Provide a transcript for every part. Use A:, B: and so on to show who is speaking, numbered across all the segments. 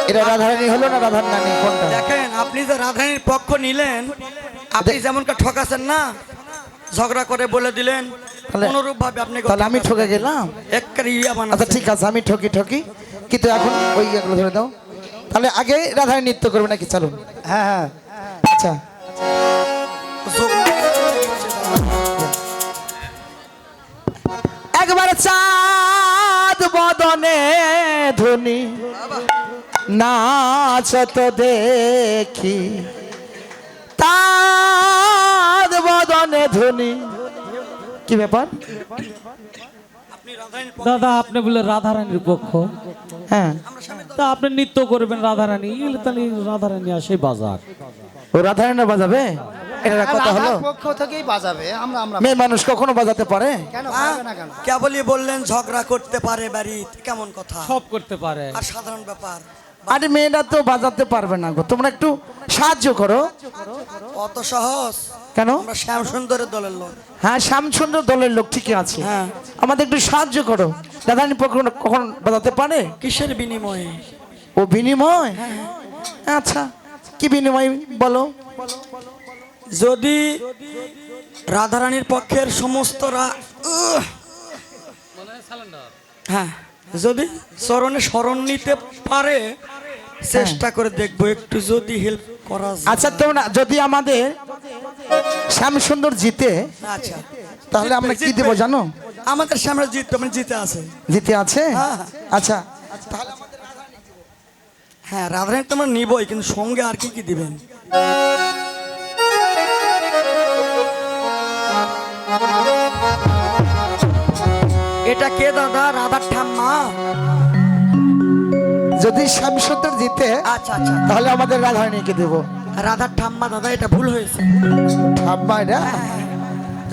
A: এটা রাধারানী হলো না রাধারানী কোনটা?
B: দেখেন আপনি যে রাধারানীর পক্ষ নিলেন, আপনি যেমনটা ঠকাছেন না, ঝগড়া করে বলে দিলেন, অনুরূপ ভাবে আপনি
A: তাহলে আমি ঠকে গেলাম। আচ্ছা ঠিক আছে, আমি ঠকি কিন্তু এখন ওই এগুলো ধরে দাও। তাহলে আগে রাধারানী নৃত্য করবে নাকি? চলুন।
C: হ্যাঁ হ্যাঁ
A: আচ্ছা একবার চাঁদ বদনে ধুনি নাচত দেখি, চাঁদ বদনে ধুনি। কি ব্যাপার
D: দাদা? আপনি বলে রাধারানীর পক্ষ,
A: হ্যাঁ,
D: তা আপনি নৃত্য করবেন রাধারানী, তাহলে রাধারানী আসে বাজার।
A: ও রাধারানী বাজাবে? এটা কথা হলো?
C: পক্ষ থেকেই বাজাবে। আমরা
A: মেয়ে মানুষ কখনো বাজাতে পারে?
C: কেন পারবে না কেন?
B: কেবলই বললেন ঝগড়া করতে পারে বাড়িতে, কেমন কথা?
D: সব করতে পারে।
B: আর সাধারণ ব্যাপার।
A: আরে মেয়েরা তো বাজাতে পারবে না গো, তোমরা একটু সাহায্য করো।
B: অত সহজ
A: কেন?
B: আমরা শ্যাম সুন্দরের দলের লোক।
A: হ্যাঁ, শ্যামসুন্দর দলের লোক ঠিকই আছে,
B: হ্যাঁ।
A: আমাদের একটু সাহায্য করো। রাধারানী কখন বাজাতে পারে?
B: কিসের বিনিময়ে?
A: ও বিনিময়? আচ্ছা কি বিনিময় বলো?
B: যদি রাধারানীর পক্ষের সমস্ত হ্যাঁ, যদি চরণে শরণ নিতে পারে, চেষ্টা করে দেখবো একটু যদি হেল্প করা যায়।
A: আচ্ছা তোমরা যদি আমাদের শ্যামসুন্দর জিতে,
B: আচ্ছা
A: তাহলে আমরা কি দেবো জানো?
B: আমাদের সামনে জিতবে, মানে জিতে আছে।
A: জিতে আছে?
B: হ্যাঁ।
A: আচ্ছা
B: হ্যাঁ, রাধারানী তো আমরা নিবই, কিন্তু সঙ্গে আর কি কি দিবেন? এটা কে দাদা? রাধার ঠাম্মা?
A: যদি শ্যামসুন্দর জিতে
B: আচ্ছা আচ্ছা,
A: তাহলে আমাদের রাধারানীকে দেবো।
B: রাধার ঠাম্মা দাদা, এটা ভুল হয়েছে।
A: ঠাম্মা এটা?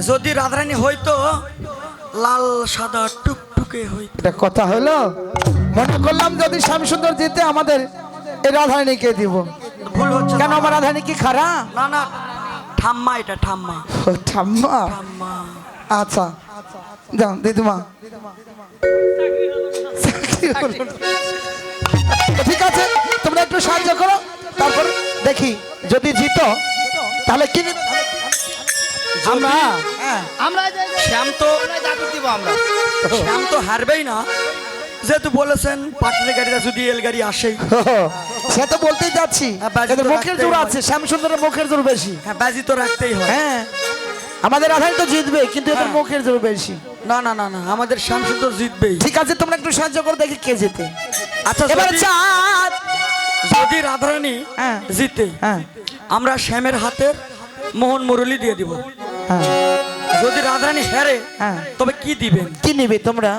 B: যদি রাধারানী হইতো লাল সাদা টুকটুকে হইতো।
A: এটা কথা হলো? মনে করলাম যদি শ্যামসুন্দর জিতে আমাদের এই রাধারানীকে দিব।
B: ভুল হচ্ছে।
A: কেন আমার রাধারানী কি খারাপ?
B: না না, ঠাম্মা, এটা ঠাম্মা।
A: ও, ঠাম্মা।
B: ঠাম্মা।
A: আচ্ছা যাও দিদিমা। ঠিক আছে, তোমরা একটু সাহায্য করো, তারপর দেখি যদি জিতো তাহলে কি আমরা। হ্যাঁ,
C: আমরা
B: শ্যাম তো
C: জাদু দিব আমরা।
B: শ্যাম তো হারবেই না, যেহেতু বলেছেন পাটনের গাড়িটা যদি এল গাড়ি আসেই।
A: সে তো বলতেই যাচ্ছি,
B: হ্যাঁ, বাজি তো
A: এদের মুখের জোর
B: রাখতেই
A: আছে, শ্যামসুন্দরের মুখের জোর বেশি।
B: হ্যাঁ, বাজি তো রাখতেই হয়।
A: হ্যাঁ, আমাদের রাধারানী তো জিতবে, কিন্তু এদের
B: হ্যাঁ।
A: মুখের জোর বেশি।
B: না না না না, আমাদের শ্যাম সুন্দর জিতবেই।
A: ঠিক আছে, তোমরা একটু সাহায্য করো, দেখি কে জিতে।
B: আচ্ছা,
A: এবার চাঁদ
B: যদি রাধারানী
A: হ্যাঁ।
B: জিতে,
A: হ্যাঁ
B: আমরা শ্যামের হাতের মোহন মুরলি দিয়ে দিব।
A: হ্যাঁ
B: যদি রাধারানী হেরে,
A: হ্যাঁ।
B: তবে কি দিবেন?
A: কি নিবে তোমরা?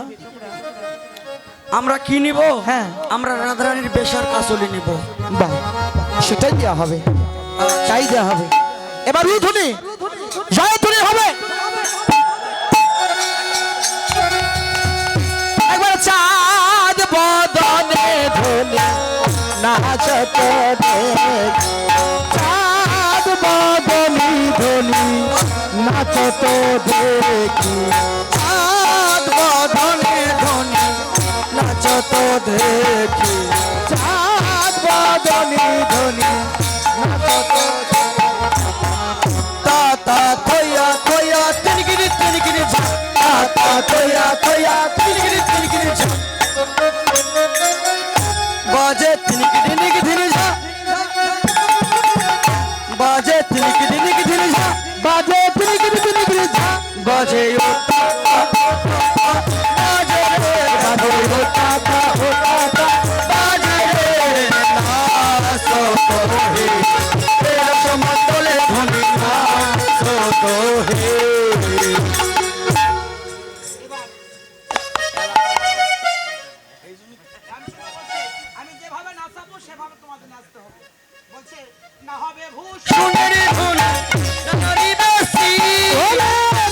B: আমরা কি নিব?
A: হ্যাঁ।
B: আমরা রাধারানীর বেশার কাসলি নিব।
A: বাহ, সেটাই দেওয়া হবে, তাই দেওয়া হবে। এবার রুধুনি জয়ধ্বনি হবে। একবার চাঁদ বদনে ধুনি নাচত দেখি, চাঁদ বদনি ধুনি নাচত দেখি, চাঁদ বদনে ধুনি নাচত দেখি, চাঁদ বদনি ধুনি নাচত দেখি। তা থইয়া থইয়া তিনগিরি তিনগিরি ঝা, তা থইয়া থইয়া তিনগিরি তিনগিরি ঝা, বাজে তিনগিরি নিগিরি ঝা, বাজে তিনগিরি নিগিরি ঝা, বাজে তিনগিরি তিনগিরি ঝা, বাজে ও বাজে রে বাজে ও তা ও তা বাজে রে নাচো হে, তেরা সমতলে ধনি নাচো হে।
C: আমি যেভাবে নাচাবো সেভাবে তোমাদের নাচতে হবে। বলছে না হবে
B: সুন্দরী ধুন নারী বেশি,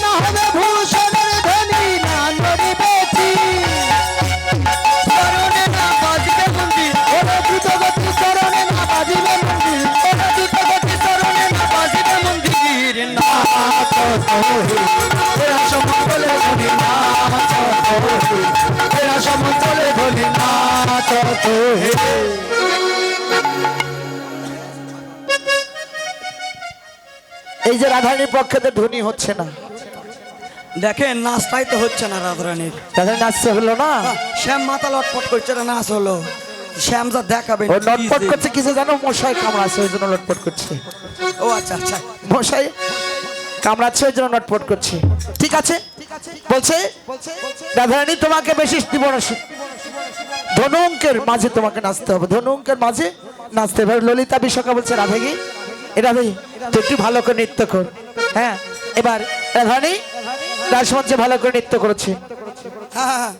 A: না হবে ভূষণের ধনী না নড়ি বেশি,
B: চরণে না বাজবে মন্দির,
A: ওরে দ্রুতগতি চরণে না বাজিবে মন্দির,
B: ওরা দ্রুতগতি চরণে না বাজবে মন্দির।
A: এরা সমতলে ধনী নাচ হে, এরা সমতলে ধনী নাচ হে। এই যে রাধারানীর পক্ষে তো ধ্বনি হচ্ছে না,
B: দেখেন নাচটাই তো হচ্ছে না রাধারানীর।
A: রাধারানী নাচতে হলো না,
B: শ্যাম মাথা লটপট করছে না, নাচ হলো। শ্যাম যা দেখাবে
A: ও লটপট করছে কিসে জানো? মশাই কামড়াচ্ছে ওই জন্য লটপট করছে।
B: ও আচ্ছা আচ্ছা,
A: মশাই কামড়াচ্ছে ওই জন্য লটপট করছে। ঠিক আছে, বলছে রাধারানী তোমাকে বেশি দিব না, ধনু অঙ্কের মাঝে তোমাকে নাচতে হবে, ধনু অঙ্কের মাঝে নাচতে হবে। ললিতা বিশাখা বলছে রাধাগি, এ রাধাগি তুই একটু ভালো করে নৃত্য কর। হ্যাঁ, এবার রাধারানী রাসমঞ্চে ভালো করে নৃত্য করেছে।
B: হ্যাঁ হ্যাঁ